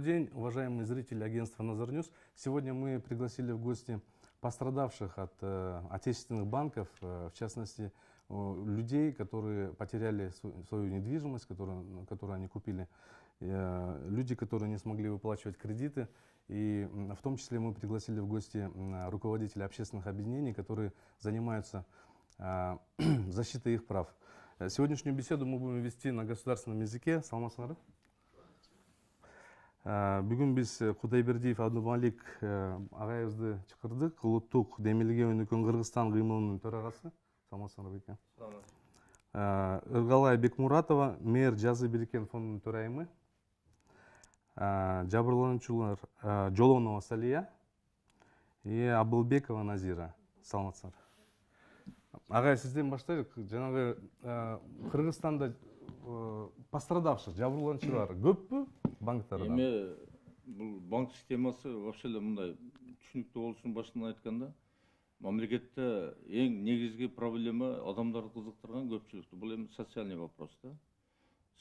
день, уважаемые зрители агентства «Назар Ньюс». Сегодня мы пригласили в гости пострадавших от отечественных банков, в частности, людей, которые потеряли свою недвижимость, которую они купили, люди, которые не смогли выплачивать кредиты. И в том числе мы пригласили в гости руководителей общественных объединений, которые занимаются защитой их прав. Сегодняшнюю беседу мы будем вести на государственном языке. Саламатсыздар. Бүгін біз Құдайбердиев Абдумалик ағайымызды шақырдық. Ұлттық демилге өніккен Қырғызстан қимылының төрағасы. Саламатсыздар беке. Ырғалай Бекмуратова, мэр Жазы Берекен фондының төрайымы. Жабырланушылар Жолонова Салия и Абылбекова Назира. Саламатсыздар. Ағай, сізден баштайық. Жаңағы Қырғызстанда пострадавших, жабырланушылар көп пе банктарда? Эми бул банк системасы вообще эле мындай түшүнүктүү болушун башынан айтканда, мамлекетте эң негизги проблема адамдарды кызыктырган көпчүлүктү. Бул эми социальный вопрос да.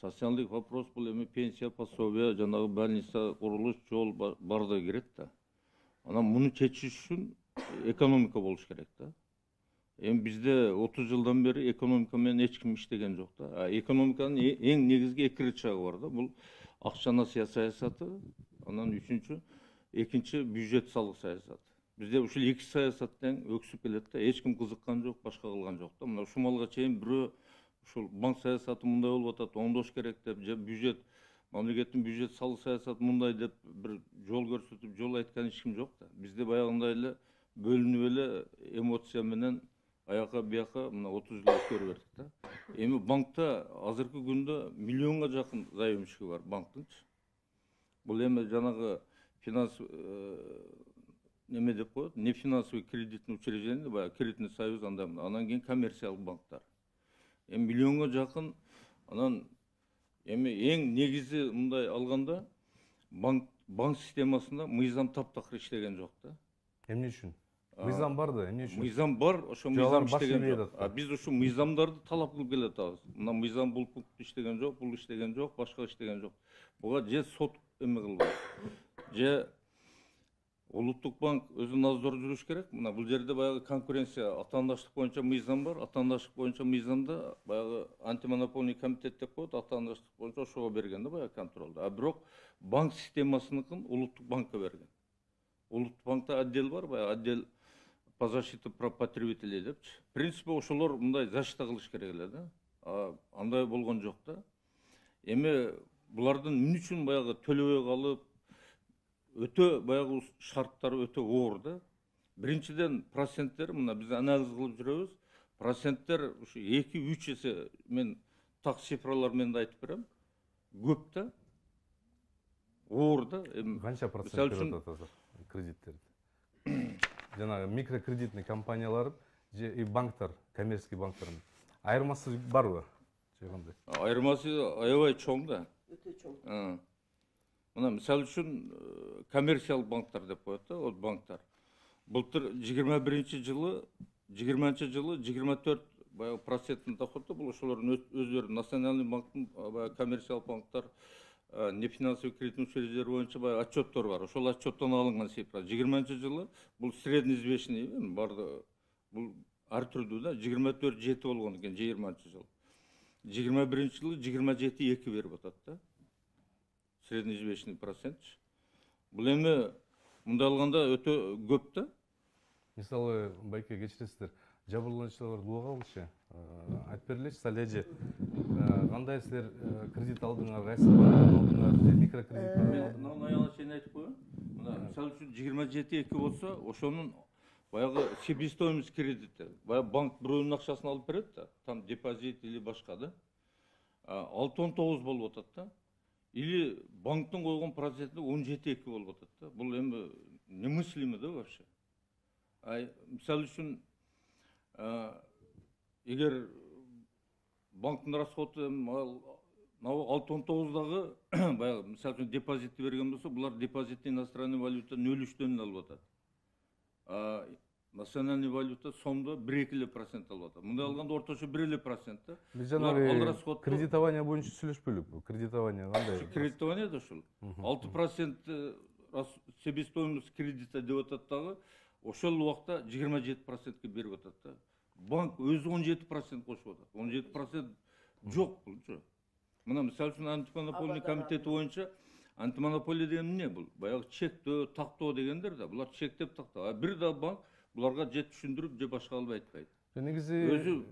Социальный вопрос бул эми пенсия, пособие, жанагы больница, курулуш, жол бардыгы кирет да. Анан муну чечиш үчүн экономика болуш керек да. Эми бизде 30 жылдан бери экономика менен эч ким иштеген жок да. Экономиканын эң негизги эки рычагы бар да. Бул акча насыя саясаты, анан экинчи бюджет салык саясаты. Бизде ушул эки саясат тең өксүп келет да. Эч ким кызыккан жок, башка кылган жок да. Мына ушул малга чейин бирөө ушул банк саясаты мындай болуп атат, оңдош керек деп, же бюджет, мамлекеттин бюджет салык саясаты мындай деп бир жол көрсөтүп, жол айткан эч ким жок да. Бизде баягындай эле бөлүнүп эле эмоция менен аяка бияка мына 30 жыл өткөрүп бердик да. Эми банкта азыркы күндө миллионго жакын заемщиги бар банктыңчы. Бул эми жанагы финанс неме деп коет, не финансовый кредитный учреждение, баягы кредитный союз андай, анан кийин коммерциялык банктар. Эми миллионго жакын, анан эми эң негизи мындай алганда банк системасында мыйзам таптакыр иштеген жок да. Эмне үчүн? Мыйзам бар да, эмне үчүн? Мыйзам бар, ошо мыйзам иштеген жок. Биз ушу мыйзамдарды талап кылып келатабыз. Мына мыйзам бул пункт иштеген жок, бул иштеген жок, башка иштеген жок. Буга же сот эме кылбайт, же Улуттук банк өзү надзор жүрүш керек. Мына бул жерде баягы конкуренция, атаандаштык боюнча мыйзам бар, атаандаштык боюнча мыйзамда баягы антимонопольный комитет деп коет, атаандаштык боюнча ошого берген да баягы контролду. А бирок банк системасыныкын Улуттук банкка берген. Улуттук банкта отдел бар, баягы отдел по защите прав потребителей депчи. В принципе, ошолор мындай защита кылыш керек эле да. Андай болгон жок да. Эми булардын эмне үчүн баягы төлөбөй калып, өтө баягы шарттары өтө оор да. Биринчиден проценттер, мына биз анализ кылып жүрөбүз. Проценттер ушу 2-3 эсе мен так цифралар менен айтып берем. Көп да. Оор да. Канча процент берет атасыз кредиттерди? Жанагы микрокредитный компаниялар же банктар, коммерческий банктар айырмасы барбы? Же кандай? Айырмасы аябай чоң да. Өтө чоң. Мына мисалы үчүн коммерциялык банктар деп коет да, ол банктар. Былтыр 21-жылы 24 баягы проценттин доходу, бул ошолордун өздөрү национальный банктын баягы коммерциялык банктар нефинансовый кредитный учреждение боюнча баягы отчеттор бар. Ошол отчеттон алынган цифра. 20-жылы бул среднеизвешенный барды, бул ар түрдүү да, 24,7 болгон экен 20-жылы. 21-жылы 27,2 берип атат да. Среднеизвешенный процент. Бул эми мындай алганда өтө көп да. Мисалы, байке кечиресиздер, жабырлануучулар буга калчы. Айтып бергилечи, салежи кандай силер кредит алдыңар, кайсы банктан алдыңар, микрокредит алдыңар? Мына аяла чейин айтып коеюн. Мына мисалы үчүн 27,2 болсо, ошонун баягы себестоимость кредити, баягы банк бирөөнүн акчасын алып берет да, там депозит или башка да. 6-19 болуп атат да. Или банктын койгон проценти 17,2 болуп атат да. Бул эми немыслимо да вообще. Мисалы үчүн эгер банктын расходу 6-19дагы баягы мисалы үчүн депозитти берген болсо, булар депозитти иностранный валюта 0,3 алып атат. национальный валюта сомдо 1-2% алып атат. Мындай алганда орточо 1% да. Биз жанагы кредитование боюнча сүйлөшпөлүк. Кредитование кандай? Кредитование да ушул. 6% себестоимость кредита деп атат дагы, ошол убакта 27%ке берип атат да. Банк өзү 17% кошуп атат. 17% жок булчу. Мына мисалы үчүн антимонопольный комитети боюнча антимонополия деген эмне бул? Баягы чектөө, тактоо дегендер да. Булар чектеп тактоо. Бир да банк буларга же түшүндүрүп, же башка кылып айтпайт. Негизи Өзү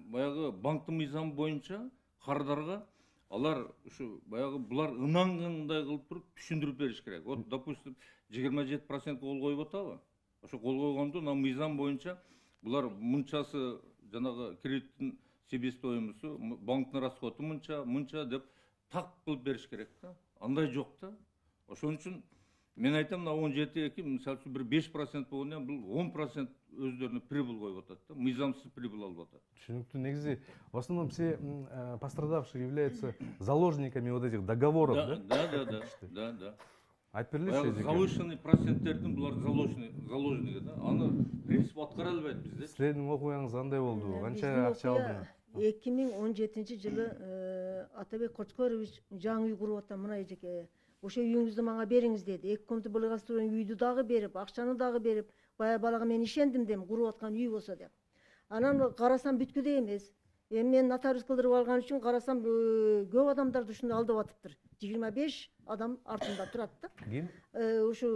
баягы банктын мыйзамы боюнча кардарга алар ушу баягы булар ынангандай кылып туруп түшүндүрүп бериш керек. Вот, допустим, 27% кол коюп атабы? Ошо кол койгондо мына мыйзам боюнча булар мынчасы жанагы кредиттин себестоимосу, банктын расходу мынча деп так кылып бериш керек да. Андай жок да. Ошон үчүн мен айтам, мына 17 мисалы үчүн бир 5% болгондо бул 10% өздөрүнө прибыль коюп атат да. Мыйзамсыз прибыль алып атат. Түшүнүктүү. Негизи в основном все пострадавшие являются заложниками вот этих договоров, да? Да. Айтып бериличи. Завышенный проценттердин булар заложники да. Аны принцип аткара албайт бизде. Силердин окуяңыз кандай болду? Канча акча алдыңар? 2017 жылы Атабек Кочкорович жаңы үй куруп атам, мына эжеке. Ошо үйүңүздү мага бериңиз деди. 2 комнаталы благоустроение үйдү дагы берип, акчаны дагы берип, бая балага мен ишендим дем, куруп аткан үй болсо деп. Анан карасам бүткүдөй эмес. Мен нотариус кылдырып алган үчүн карасам көп адамдарды ушундай алдап атыптыр. 25 адам артында турат да. Ким? Ушу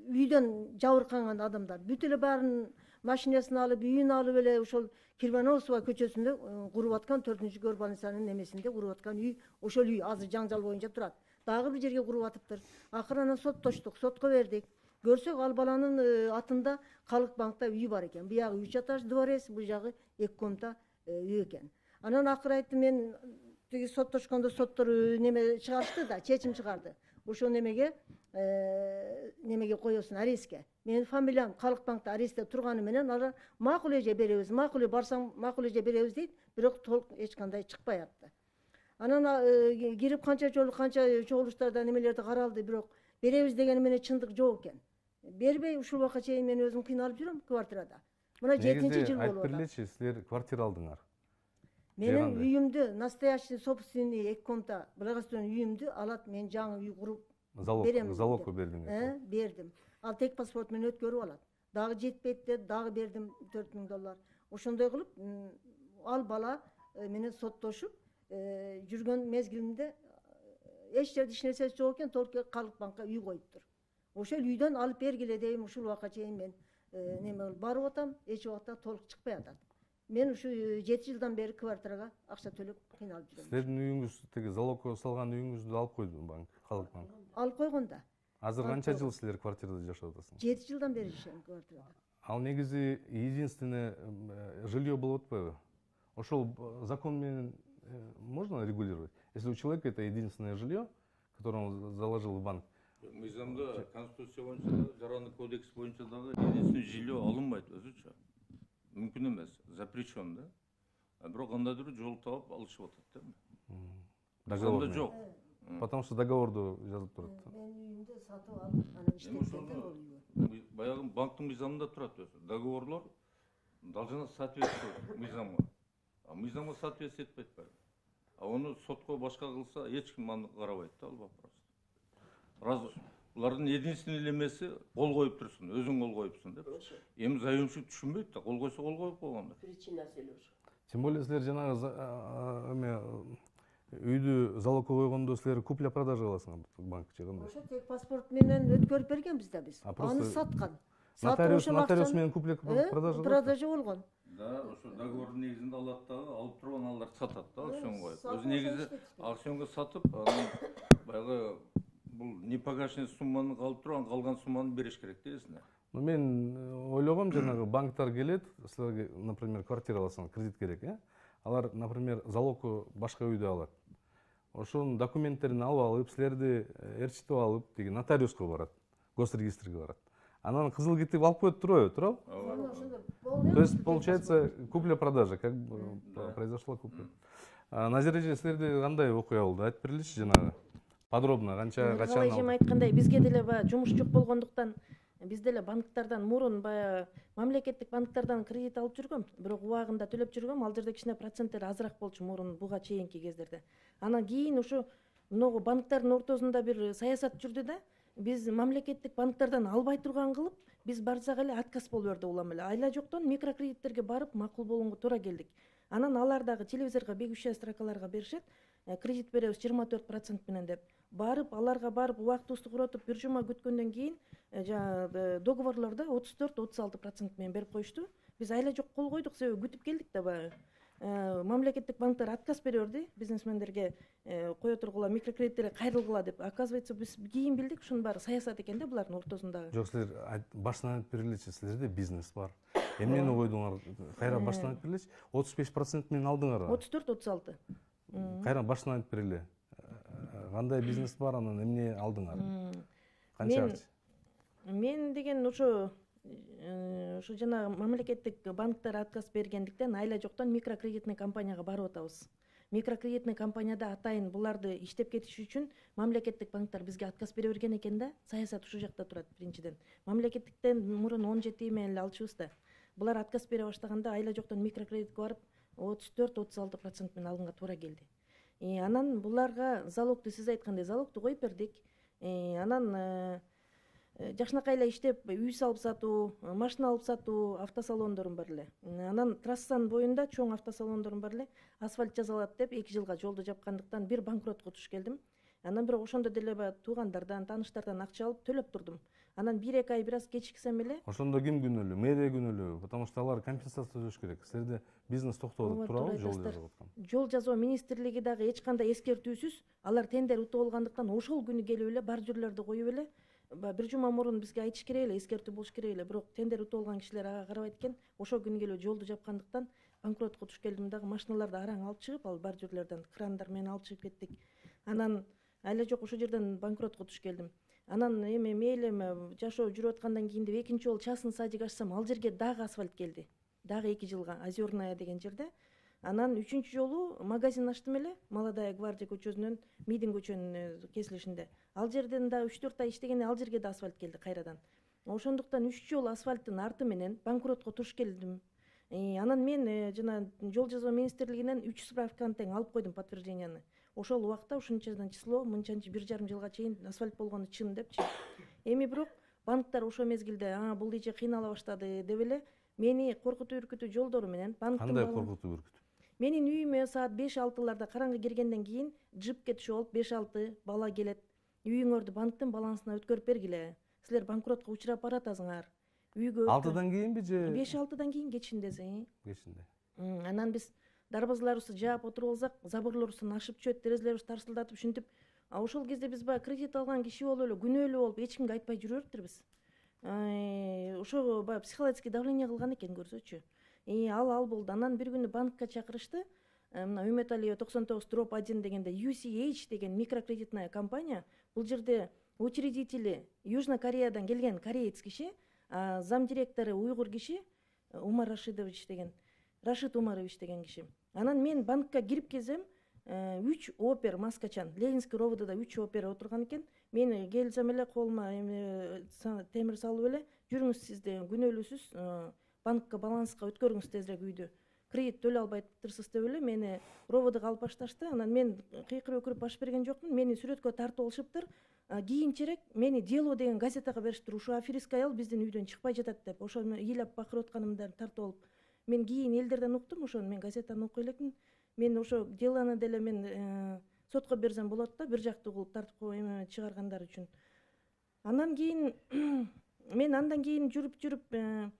үйдөн жабырканган адамдар. Бүт эле баарын машинасын алып, үйүн алып эле ошол Кирбановская көчөсүндө куруп аткан 4-көр больницанын немесинде куруп аткан үй, ошол үй азыр жаңжал боюнча турат. Дагы бир жерге куруп атыптыр. Акыры анан соттоштук, сотко бердик. Көрсөк ал баланын атында Калык банкта үй бар экен. Буягы 3 этаж дворец, бул жагы 2 комната үй экен. Анан акыры айттым, мен тиги соттошкондо соттор неме чыгарышты да, чечим чыгарды. Ошо немеге коесун, арестке. Менин фамилиям Калык банкта арестте турганы менен алар макул эже беребиз, макул барсаң макул эже беребиз дейт, бирок толук эч кандай чыкпай атты. Анан кирип канча чогулуштарда немелерди каралды, бирок беребиз деген менен чындык жок экен. Бербей ушул убакка чейин мен өзүм кыйналып жүрөм квартирада. Мына 7-жыл болуп атат. Айтып бериличи, силер квартира алдыңар. Менин үйүмдү, настоящий собственный 2 комната благоустроение үйүмдү алат, мен жаңы үй куруп берем. Залогко бердиңер. Бердим. Ал тек паспорт менен өткөрүп алат. Дагы жетпейт деп, дагы бердим $4000. Ошондой кылып, ал бала менен соттошуп жүргөн мезгилинде эч жерде иш нерсеси жок экен, толук Калык банкка үй коюптур. Ошол үйдөн алып бергиле дейм, ушул убакка чейин мен неме барып атам, эч убакта толук чыкпай атат. Мен ушу 7 жылдан бери квартирага акча төлөп кыйналып жүрөм. Силердин үйүңүз, тиги залогко салган үйүңүздү алып койду банк, Калык банк. Алып койгон да. Азыр канча жыл силер квартирада жашап атасыңар? 7 жылдан бери жашайм квартирада. Ал негизи единственное жилье болуп атпайбы? Ошол закон менен можно регулировать? Если у человека это единственное жилье, которое он заложил в банк. Мыйзамда конституция боюнча, Жараны кодекс боюнча дагы единственное жилье алынбайт өзүчө. Мүмкүн эмес, запрещен да. Бирок кандайдыр жол таап алышып атат да. Договор жок. Потому что договорду жазып турат. Мен үйүмдү сатып алып, анан иштеттим ол үйгө. Баягы банктын мыйзамында турат өзү. Договорлор должна соответствовать мыйзамга. А мыйзамга соответствие этпейт баары. А оны сотко башка кылса, эч ким аны карабайт да, ал вопрос. Раз булардын единственный немеси кол коюп турсун, өзүң кол коюпсуң деп. Эми заемщик түшүнбөйт да, кол койсо кол коюп койгондо. Причина сөйлөш. Тем более силер жанагы үйдү залогко койгондо силер купля-продажа кыласыңар банкчы кандай? Ошо тек паспорт менен өткөрүп бергенбиз да биз. Аны саткан. Нотариус менен купля-продажа болгон. Да, ошо договордун негизинде алат дагы, алып туруп алар сатат да, аукцион коюп. Өзү негизи аукционго сатып, анан баягы бул непогашенный сумманы алып туруп, калган сумманы бериш керек дейсиң. Мен ойлогом, жанагы банктар келет, силерге, например, квартира аласыңар, кредит керек, алар, например, залогко башка үйдү алат. Ошонун документтерин алып, силерди ээрчитип алып, тиги нотариуска барат, госрегистрге барат. Анан кызыл китип алып коет турбайбы? То есть, получается, купля-продажа, как бы произошла купля. Назира эже, силерде кандай окуя болду? Айтып бериличи жанагы. Подробно, качан айткандай, бизге деле жумуш жок болгондуктан биз деле банктардан мурун баягы мамлекеттик банктардан кредит алып жүргөм, бирок убагында төлөп жүргөм. Ал жерде кичине проценттери азыраак болчу мурун буга чейинки кездерде. Анан кийин ушу могу банктардын ортосунда бир саясат жүрдү да, биз мамлекеттик банктардан албай турган кылып, биз барсак эле отказ болуп берди улам эле. Айла жоктон микрокредиттерге барып макул болгонго туура келдик. Анан алар дагы телевизорго бегущая строкаларга беришет, кредит беребиз 24% менен деп. Барып, аларга барып, убактыбызды куротуп, бир жума күткөндөн кийин договорлордо 34-36% менен берип коюшту. Биз айла жок кол койдук, себеби күтүп келдик да баягы. Мамлекеттик банктар отказ бере берди бизнесмендерге кое тургула микрокредиттерге кайрылгыла деп. Оказывается, биз кийин билдик, ушунун баары саясат экен да булардын ортосундагы. Жок, силер башынан айтып бергилечи, силерде бизнес бар. Эмнени койдуңар? Кайра башынан айтып бергилечи. 35% менен алдыңар. 34-36. Кайра башынан айтып бергиле. Кандай бизнес бар, анан эмне алдыңар? Канча акча? Мен деген ушу жана мамлекеттик банктар отказ бергендиктен айла жоктон микрокредитный компанияга барып атабыз. Микрокредитный компанияда атайын буларды иштеп кетиш үчүн мамлекеттик банктар бизге отказ бере берген экен да. Саясат ушул жакта турат биринчиден. Мамлекеттиктен мурун 17 менен эле алчубыз да. Булар отказ бере баштаганда айла жоктон микрокредитке барып 34-36% менен алганга туура келди. Анан буларга залогду сиз айткандай залогду коюп бердик. Анан жакшынакай эле иштеп, үй салып сатуу, машина алып сатуу, автосалондорум бар эле. Анан трассанын боюнда чоң автосалондорум бар эле. Асфальт жасалат деп 2 жылга жолду жапкандыктан бир банкротко туш келдим. Анан бирок ошондо деле баягы туугандардан, тааныштардан акча алып төлөп турдум. Анан 1-2 ай бир аз кечиксем эле. Ошондо ким күнөөлүү? Мэрия күнөөлүү, потому что алар компенсация төлөш керек. Силерде бизнес токтоп турабы жол жасап аткан? Жол жасоо министрлиги дагы эч кандай эскертүүсүз алар тендер утуп алгандыктан ошол күнү келип эле бордюрлерди коюп эле бир жума мурун бизге айтыш керек эле, эскертүү болуш керек эле. Бирок тендер утуп алган кишилер ага карабайт экен. Ошол күнү келип жолду жапкандыктан банкротко туш келдим дагы. Машиналарды араң алып чыгып, ал бордюрлерден крандар менен алып чыгып кеттик. Анан айла жок ошол жерден банкротко туш келдим. Анан эми мейли жашоо жүрүп аткандан кийин деп экинчи жолу частный садик ачсам, ал жерге дагы асфальт келди. Дагы 2 жылга Озерная деген жерде. Анан үчүнчү жолу магазин ачтым эле, Молодая гвардия көчөсүнөн Мидин көчөнүн кесилишинде. Ал жерден да 3-4 ай иштегенде ал жерге да асфальт келди кайрадан. Ошондуктан 3 жолу асфальттын арты менен банкротко туш келдим. Анан мен жана жол жасоо министрлигинен 3 справканы тең алып койдум, подтвержденияны. Ошол убакта ушунчадан число, мынчанчы 1,5 жылга чейин асфальт болгону чын депчи. Эми бирок банктар ошол мезгилде бул ije кыйнала баштады деп эле мени коркутуу үркүтүү жолдору менен банктын Кандай коркутуу үркүтүү? Менин үйүмө саат 5-6-ларда караңгы киргенден кийин джипке түшүп алып 5-6 бала келет. Үйүңөрдү банктын балансына өткөрүп бергиле. Силер банкротко учурап баратасыңар. Үйгө 6-дан кийинби же 5-6-дан кийин кечиндеси. кечинде? Анан биз дарбазаларыбызды жаап отуруп алсак, заборлорубуздан ашып чөт, терезелерибизди тарсылдатып ушинтип, ошол кезде биз баягы кредит алган киши болуп эле күнөөлүү болуп эч кимге айтпай жүрөбүз. Ошо баягы психологический давление кылган экен көрсөчү. Ал болду. Анан бир күнү банкка чакырышты. Мына Үмөталиева 99/1 дегенде UCH деген микрокредитная компания. Бул жерде учредители Южный Кореядан келген кореец киши, замдиректору уйгур киши Умар Рашидович деген, Рашид Умарович деген киши. Анан мен банкка кирип келсем, 3 опер маскачан, Ленинский ровдода 3 опер отурган экен. Мен келсем эле колума темир салып эле, жүрүңүз сиз деген күнөөлүүсүз, банкка баланска өткөрүңүз тезирээк үйдү. Кредит төлөй албайсыз деп эле мени ровдого алып башташты. Анан мен кыйкырып өкүрүп баш берген жокмун. Мени сүрөткө тартып алышыптыр. Кийинчерээк мени Дело деген газетага бериптир. Ушу аферистка аял биздин үйдөн чыкпай жатат деп. Ошону ыйлап бакырып атканымдан тартып алып. Мен кийин элдерден уктум, ошону мен газетаны окуй элекмин. Мен ошо Делону деле мен сотко берсем болот да, бир жактуу кылып тартып чыгаргандар үчүн. Андан кийин мен андан кийин жүрүп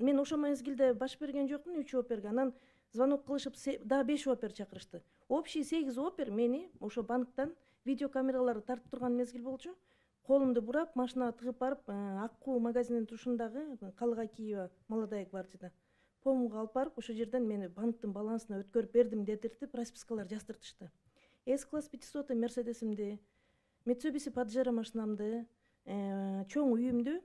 мен ошол мезгилде баш берген жокмун 3 оперге. Анан звонок кылышып да 5 опер чакырышты. Общий 8 опер мени ошо банктан видеокамераларды тартып турган мезгил болчу. Колумду бурап, машинага тыгып барып, Аккуу магазининин тушундагы Калыга Киева Молодая гвардияда помга алып барып, ошол жерден мени банктын балансына өткөрүп бердим дедиртип, распискалар жаздыртышты. S-класс 500 Мерседесимди, Mitsubishi Pajero машинамды, чоң үйүмдү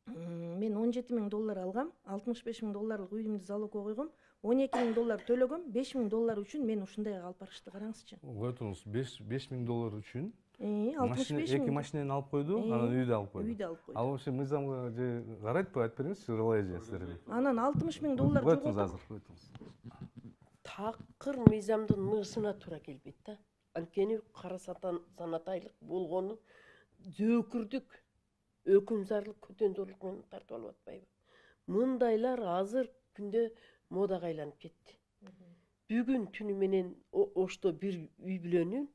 мен $17,000 алгам, $65,000 үйүмдү залогко койгом. $12.000 төлөгөм, $5.000 үчүн мен ушундайга алып барышты, караңызчы. Кой туруңуз, $5.000 үчүн 65 эки машинени алып койду, анан үйдө алып койду. Үйдө алып койду. Ал вообще мыйзамга же карайтпы, айтып бериңизчи, калай же силерге? Анан $60.000 Койтуңуз жоготуп. азыр, койтуңуз. Такыр мыйзамдын мыгысына туура келбейт да. Анткени кара санатайлык болгону зөөкүрдүк, өкүмзарлык, көтөнзөрлүк менен тартып алып атпайбы? Мындайлар азыр күндө модага айланып кетти. Бүгүн түнү менен ошто бир үй бүлөнүн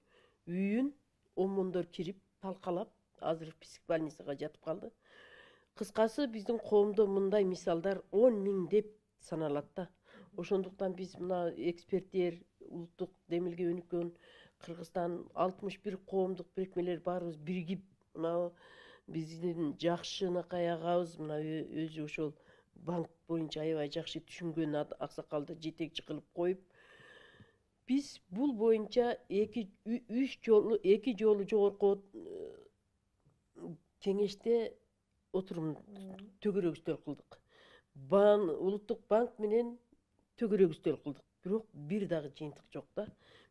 үйүн омондор кирип, талкалап, азыр психбольницага жатып калды. Кыскасы биздин коомдо мындай мисалдар 10.000 деп саналат да. Ошондуктан биз мына эксперттер, улуттук демилге өнүккөн Кыргызстан 61 коомдук бирикмелер барыбыз биригип, мына биздин жакшынакай агабыз мына өзү ошол банк боюнча аябай жакшы түшүнгөн аксакалды жетекчи кылып коюп, биз бул боюнча 2 жолу жогорку кеңеште отурум төгөрөк үстөл кылдык. Улуттук банк менен төгөрөк үстөл кылдык. Бирок бир дагы жыйынтык жок да.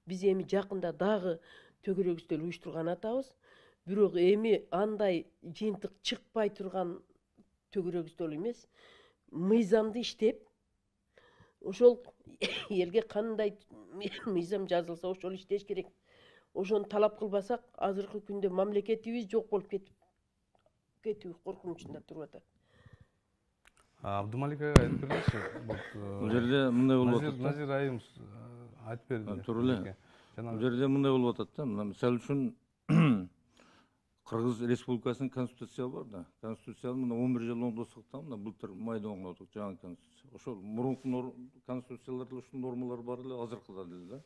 Биз эми жакында дагы төгөрөк үстөл уюштурган атабыз. Бирок эми андай жыйынтык чыкпай турган төгөрөк үстөл эмес, мыйзамды иштеп, ошол элге кандай мыйзам жазылса ошол иштеш керек. Ошону талап кылбасак, азыркы күндө мамлекетибиз жок болуп кетүү коркунучунда туруп атат. Абдумалик ага айтып бериңизчи. Бул жерде мындай болуп атат. Назир айым айтып берди. Туура эле. Бул жерде мындай болуп атат да. Мисалы үчүн Кыргыз Республикасынын конституциясы бар да. Конституцияны мына 11 жыл оңдосуктан, мына былтыр майда оңдодук жаңы конституция. Ошол мурунку конституцияларда ушул нормалар бар эле, азыркыда деле да.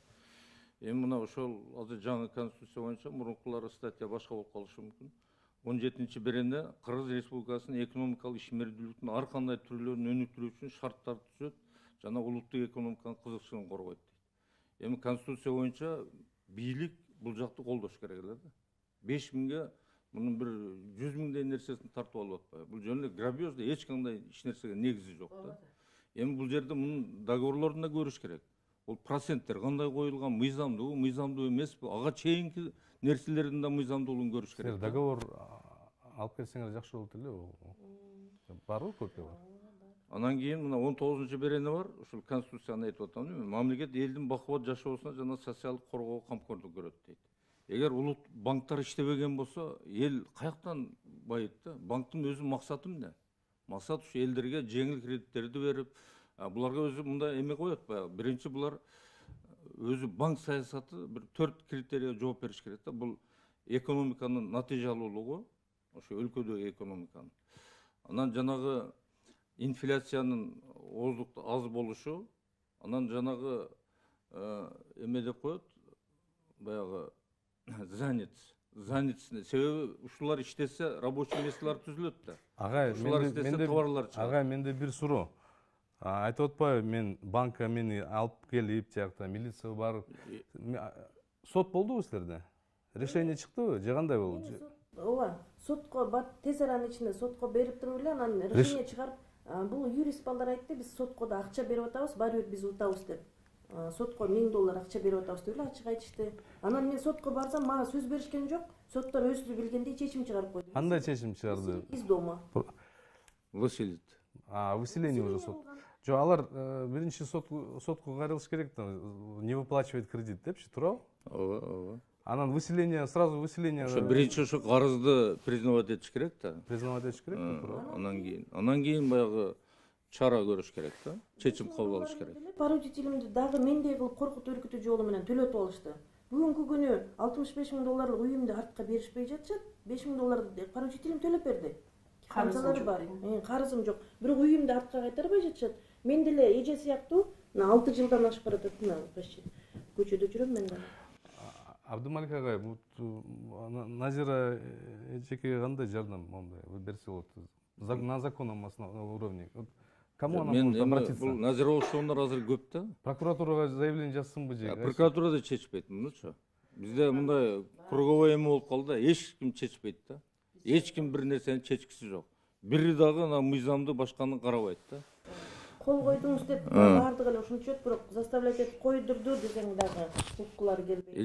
Эми мына ошол азыр жаңы конституция боюнча мурункулары статья башка болуп калышы мүмкүн. 17-беренде Кыргыз Республикасынын экономикалык ишмердүүлүктүн ар кандай түрлөрүн өнүктүрүү үчүн шарттарды түзөт жана улуттук экономиканын кызыкчылыгын коргойт дейт. Эми конституция боюнча бийлик бул жакты колдош керек эле да. 5000ге мунун бир 100.000 нерсесин тартып алып атпайбы. Бул жөн эле грабеж да, эч кандай эч нерсеге негизи жок да. Эми бул жерде мунун договорлорун да көрүш керек. Ол проценттер кандай коюлган, мыйзамдуу, мыйзамдуу эмеспи, ага чейинки нерселердин да мыйзамдуулугун көрүш керек. Договор алып келсеңер жакшы болот эле. Барбы, копия бар? Анан кийин мына 19-берене бар, ушул конституцияны айтып атам. Мамлекет элдин бакубат жашоосуна жана социалдык коргоого камкордук көрөт дейт. Эгер улут банктар иштебеген болсо, эл каяктан байыт да? Банктын өзү максаты эмне? Максат ушу элдерге жеңил кредиттерди берип, буларга өзү мындай эме коет баягы. Биринчи булар өзү банк саясаты бир 4 критерийге жооп бериш керек да. Бул экономиканын натыйжалуулугу, ошо өлкөдөгү экономиканын. Анан жанагы инфляциянын оздукту аз болушу, анан жанагы эме деп коет, баягы занятость. Себеби ушулар иштесе рабочий месталар түзүлөт да. Агай, ушулар иштесе товарлар чыгат. Агай, менде бир суроо. Айтып атпайбы, мен банкка мени алып келип, жакта милиция бар. Сот болдубу силерде? Решение чыктыбы? Же кандай болду? Ооба, сотко тез аранын ичинде сотко берип туруп эле, анан решение чыгарып, бул юрист балдар айтты, биз сотко да акча берип атабыз, баары бир биз утабыз деп. Сотко $1000 акча берип атабыз деп эле ачык айтышты. Анан мен сотко барсам, мага сөз беришкен жок. Соттор өзү билгендей чечим чыгарып койду. Кандай чечим чыгарды? Из дома. Выселит. Выселение уже сот. Жо, алар биринчи сотко кайрылыш керек да, не выплачивает кредит депчи, туурабы? Ооба. Анан выселение, сразу выселение. Ошо биринчи ошо карызды признавать этиш керек да. Признавать этиш керек, туурабы? Анан кийин баягы чара көрүш керек да. Чечим кабыл алыш керек. Поручителимди дагы мендей кылып коркутуу үркүтүү жолу менен төлөтүп алышты. Бүгүнкү күнү $65.000 уюмду артка беришпей жатышат. $5.000 поручителим төлөп берди. Карызым бар. Карызым жок. Бирок уюмду артка кайтарбай жатышат. Мен деле эже сыяктуу 6 жылдан ашып баратат мына почти. Көчөдө жүрөм мен да. Абдумалик агай, Назира эжеке кандай жардам мондай берсе болот? На законном уровне. Кому она может обратиться? Бул Назира окшондор азыр көп да. Прокуратурага заявление жазсынбы же? Прокуратура да чечпейт, мындачы. Бизде мындай круговой эме болуп калды, эч ким чечпейт да. Эч ким бир нерсени чечкиси жок. Бири дагы мыйзамды башканы карабайт да. кол койдуңуз деп баардыгы эле ушунча бирок заставлять этип койдурду десең дагы укуклары келбейт.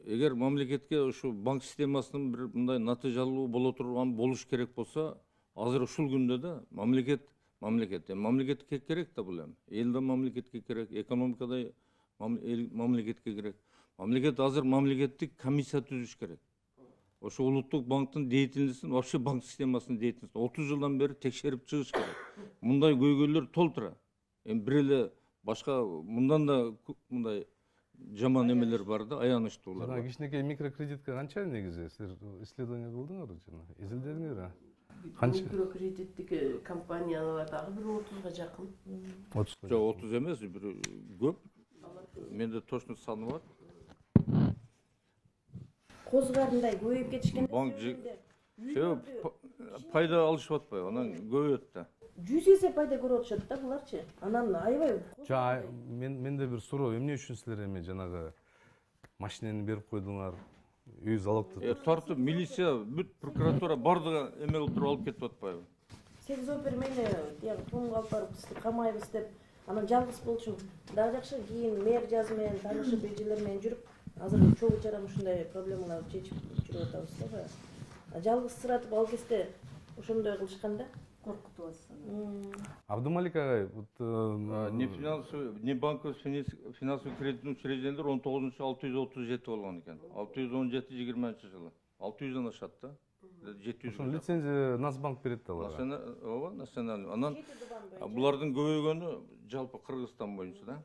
Эгер мамлекетке ушу банк системасынын бир мындай натыйжалуу боло турган болуш керек болсо, азыр ушул күндө да мамлекетке керек да бул эми. Эл да мамлекетке керек, экономика да мамлекетке керек. Мамлекет азыр мамлекеттик комиссия түзүш керек. Ошо улуттук банктын деятельностун, вообще банк системасынын деятельностун 30 жылдан бери текшерип чыгыш керек. Мындай көйгөйлөр толтура. Эми бир эле башка мындан да мындай жаман эмелер бар да, аянычтуулар. Жана кичинекей микрокредитке канча негизи силер исследование кылдыңарбы жана изилдедиңерби? Канча? Микрокредиттик компаниялар дагы бир 30га жакын. 30. Жок, 30 эмес, бир көп. Менде точно саны бар. Козгарындай көбөйүп кетишкен. Банк пайда алышып атпайбы, анан көбөйөт да. 100 эсе пайда көрүп атышат да буларчы. Анан аябай. Жа менде бир суроо, эмне үчүн силер эми жанагы машинени берип койдуңар, үй залогду Тартып милиция, бүт прокуратура бардыгы эме кылып туруп алып кетип атпайбы? 8 опер мени тияк тумга алып барып камайбыз деп анан жалгыз болчумун. Дагы жакшы кийин мэр жазы менен таанышып эжелер менен жүрүп, азыр чогуу чарам ушундай проблемаларды чечип жүрүп атабыз да баягы. Жалгыз сыратып ал кезде ошондой кылышкан да. Коркутуп атышат. Абдумалик агай, Не банковский финансовый кредитный учреждениялер 19.637 болгон экен. 617-20 жылы. 600дөн ашат да. 700. ошол лицензия Насбанк берет да аларга. Ооба, национальный. Анан булардын көбөйгөнү жалпы Кыргызстан боюнча да.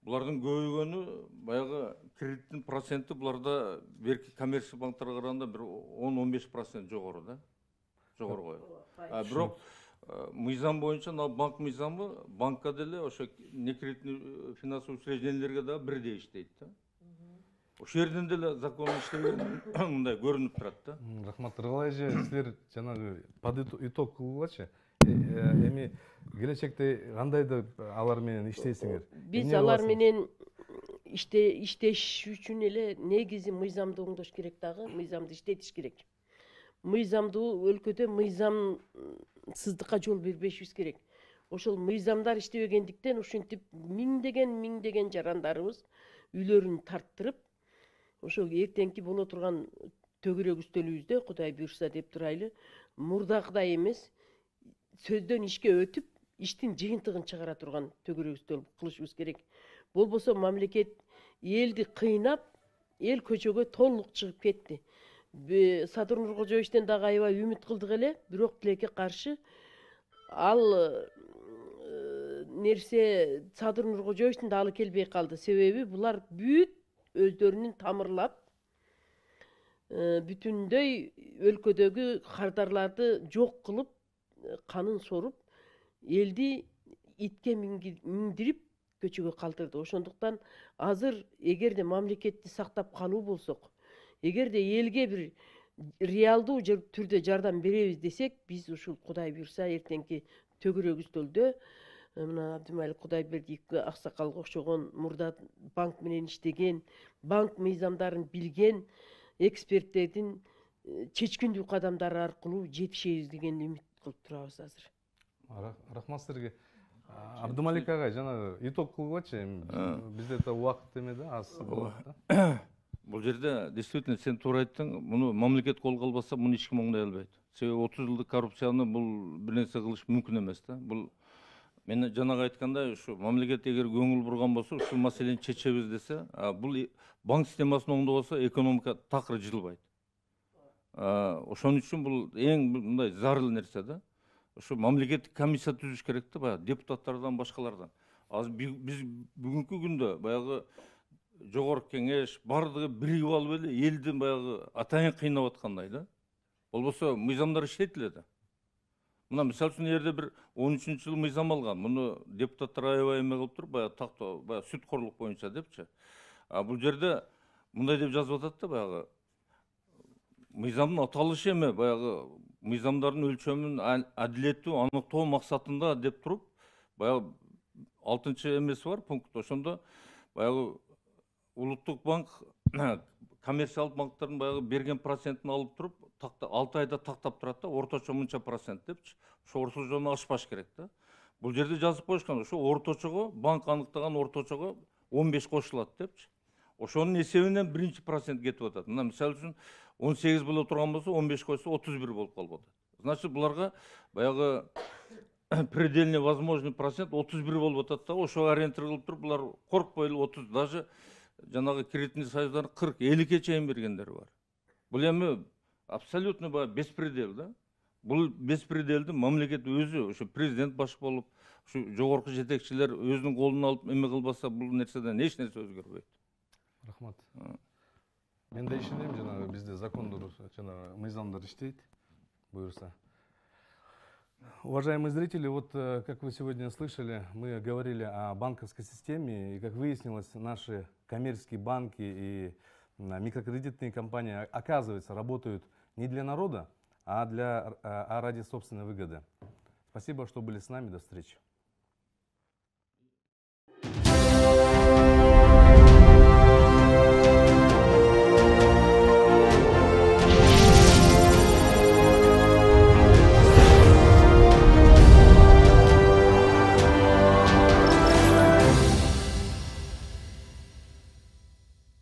Булардын көбөйгөнү баягы кредиттин проценти буларда берки коммерциялык банктарга караганда бир 10-15% жогору да. Жогору коет. Бирок мыйзам боюнча банк мыйзамы банкка деле ошо некредитный финансовый учреждениялерге да бирдей иштейт да. Ошол жерден деле закон иштеген мындай көрүнүп турат да. Рахмат, Рыгал эже, силер жанагы итог кылгылачы. Эми келечекте кандайдыр алар менен иштейсиңер? Биз алар менен иштеш үчүн эле негизи мыйзамды оңдош керек дагы, мыйзамды иштетиш керек. Мыйзамды өлкөдө мыйзамсыздыкка жол бербешибиз керек. Ошол мыйзамдар иштебегендиктен ушинтип миңдеген жарандарыбыз үйлөрүн тарттырып, ошол эртеңки боло турган төгүрөк үстөлүбүздө Кудай буйрса деп турайлы, мурдагыдай эмес, сөздөн ишке өтүп, иштин жыйынтыгын чыгара турган төгүрөк үстөл кылышыбыз керек. Болбосо мамлекет элди кыйнап, эл көчөгө толук чыгып кетти. Садыр Нуркожоевичтен дагы аябай үмүт кылдык эле, бирок тилекке каршы ал нерсе Садыр Нуркожоевичтин да алы келбей калды. Себеби булар бүт өздөрүнүн тамырлап бүтүндөй өлкөдөгү кардарларды жок кылып, канын соруп, элди итке миндирип көчөгө калтырды. Ошондуктан азыр эгерде мамлекетти сактап калуу болсок, эгерде элге бир реалдуу түрдө жардам беребиз десек, биз ушул Кудай буйрса эртеңки төгүрөк үстөлдө мына Абдымалик Кудайбердиев аксакалга окшогон мурда банк менен иштеген, банк мыйзамдарын билген эксперттердин чечкиндүү кадамдары аркылуу жетишебиз деген үмүт кылып турабыз азыр. Рахмат силерге. Абдумалик агай, жанагы итог кылгылачы, бизде да убакыт эме да, аз болот да. Бул жерде действительно сен туура айттың, муну мамлекет колго албаса, муну эч ким оңдой албайт. Себеби 30 жылдык коррупцияны бул бир нерсе кылыш мүмкүн эмес да. Бул мен жанагы айткандай, ушу мамлекет эгер көңүл бурган болсо, ушул маселени чечебиз десе, бул банк системасын оңдобосо экономика такыр жылбайт. Ошон үчүн бул эң мындай зарыл нерсе да. Ошо мамлекеттик комиссия түзүш керек да, баягы депутаттардан, башкалардан. Азыр биз бүгүнкү күндө баягы жогорку кеңеш бардыгы биригип алып эле элдин баягы атайын кыйнап аткандай да. Болбосо мыйзамдар иштетилет да. Мына мисалы үчүн жерде бир 13-жылы мыйзам алган. Муну депутаттар аябай эме кылып туруп, баягы тактоо, баягы сүткорлук боюнча депчи. Бул жерде мындай деп жазып атат да, баягы мыйзамдын аталышы эме, баягы мыйзамдардын өлчөмүн адилеттүү аныктоо максатында деп туруп, баягы 6-чы эмеси бар пункт. Ошондо баягы улуттук банк коммерциялык банктардын баягы берген процентин алып туруп, 6 айда тактап турат да, орточо мынча процент депчи. Ошо орточону ашпаш керек да. Бұл жерде жазып қойышқан, ошо орточого, банк анықтаған орточого 15 қосылады депчи. Ошонун эсебинен 1% кетип атат. Мына мисалы үчүн 18 боло турган болсо, 15 койсо 31 болуп калып атат. Значит, буларга баягы предельно возможный процент 31 болуп атат да, ошого ориентир кылып туруп булар коркпой эле 30, даже жанагы кредитный союздардын 40-50ке чейин бергендери бар. Бул эми абсолютно беспредел да. Бул беспределди мамлекет өзү, ошо президент баш болуп, ушу жогорку жетекчилер өзүнүн колуна алып эме кылбаса, бул нерседен эч нерсе өзгөрбөйт. Рахмат. Мен де ишенем, жанагы бизде закондор, жанагы мыйзамдар иштейт, буюрса. Уважаемые зрители, вот как вы сегодня слышали, мы говорили о банковской системе, и как выяснилось, наши коммерческие банки и микрокредитные компании, оказывается, работают не для народа, а ради собственной выгоды. Спасибо, что были с нами. До встречи.